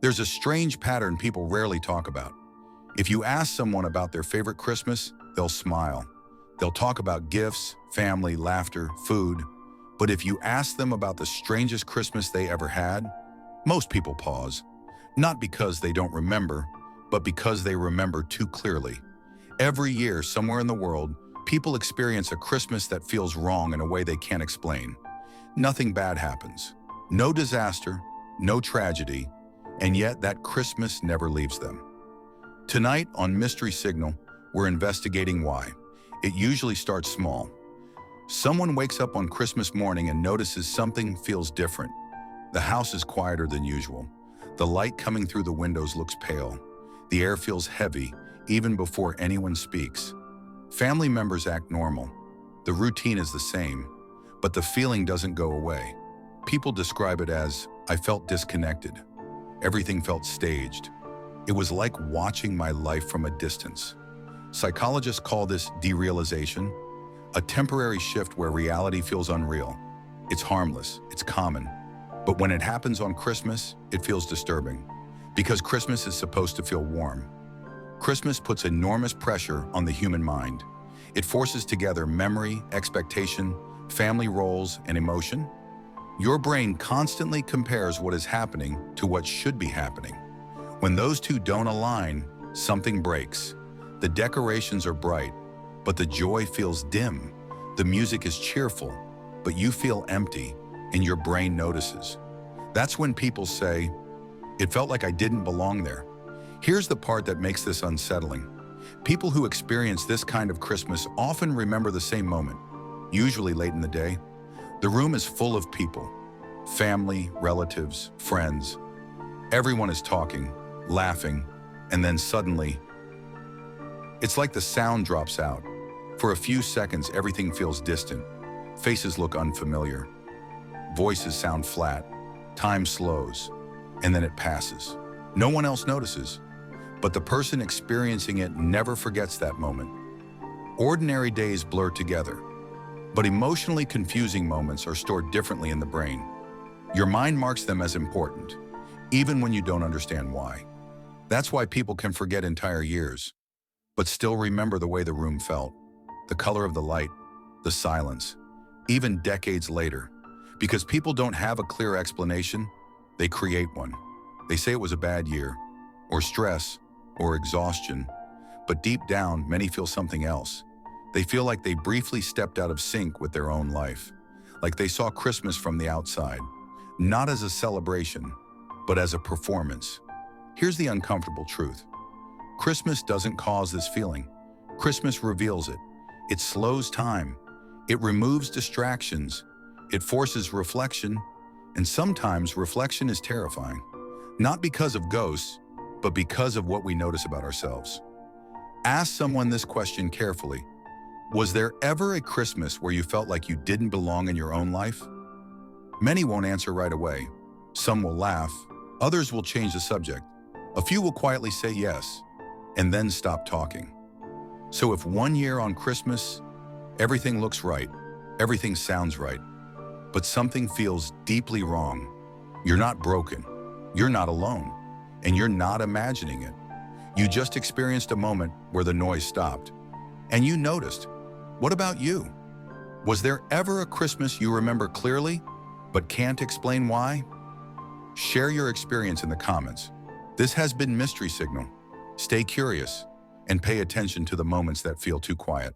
There's a strange pattern people rarely talk about. If you ask someone about their favorite Christmas, they'll smile. They'll talk about gifts, family, laughter, food. But if you ask them about the strangest Christmas they ever had, most people pause. Not because they don't remember, but because they remember too clearly. Every year, somewhere in the world, people experience a Christmas that feels wrong in a way they can't explain. Nothing bad happens. No disaster, no tragedy, and yet that Christmas never leaves them. Tonight on Mystery Signal, we're investigating why. It usually starts small. Someone wakes up on Christmas morning and notices something feels different. The house is quieter than usual. The light coming through the windows looks pale. The air feels heavy, even before anyone speaks. Family members act normal. The routine is the same, but the feeling doesn't go away. People describe it as, "I felt disconnected." Everything felt staged. It was like watching my life from a distance. Psychologists call this derealization, a temporary shift where reality feels unreal. It's harmless, it's common. But when it happens on Christmas, it feels disturbing. Because Christmas is supposed to feel warm. Christmas puts enormous pressure on the human mind. It forces together memory, expectation, family roles, and emotion. Your brain constantly compares what is happening to what should be happening. When those two don't align, something breaks. The decorations are bright, but the joy feels dim. The music is cheerful, but you feel empty, and your brain notices. That's when people say, "It felt like I didn't belong there." Here's the part that makes this unsettling. People who experience this kind of Christmas often remember the same moment, usually late in the day. The room is full of people, family, relatives, friends. Everyone is talking, laughing, and then suddenly, it's like the sound drops out. For a few seconds, everything feels distant. Faces look unfamiliar. Voices sound flat. Time slows, and then it passes. No one else notices, but the person experiencing it never forgets that moment. Ordinary days blur together, but emotionally confusing moments are stored differently in the brain. Your mind marks them as important, even when you don't understand why. That's why people can forget entire years, but still remember the way the room felt, the color of the light, the silence, even decades later. Because people don't have a clear explanation, they create one. They say it was a bad year, or stress, or exhaustion, but deep down, many feel something else. They feel like they briefly stepped out of sync with their own life, like they saw Christmas from the outside, not as a celebration, but as a performance. Here's the uncomfortable truth. Christmas doesn't cause this feeling. Christmas reveals it. It slows time. It removes distractions. It forces reflection, and sometimes reflection is terrifying. Not because of ghosts, but because of what we notice about ourselves. Ask someone this question carefully. Was there ever a Christmas where you felt like you didn't belong in your own life? Many won't answer right away. Some will laugh. Others will change the subject. A few will quietly say yes, and then stop talking. So if one year on Christmas, everything looks right, everything sounds right, but something feels deeply wrong, you're not broken, you're not alone, and you're not imagining it. You just experienced a moment where the noise stopped, and you noticed. What about you? Was there ever a Christmas you remember clearly, but can't explain why? Share your experience in the comments. This has been Mystery Signal. Stay curious and pay attention to the moments that feel too quiet.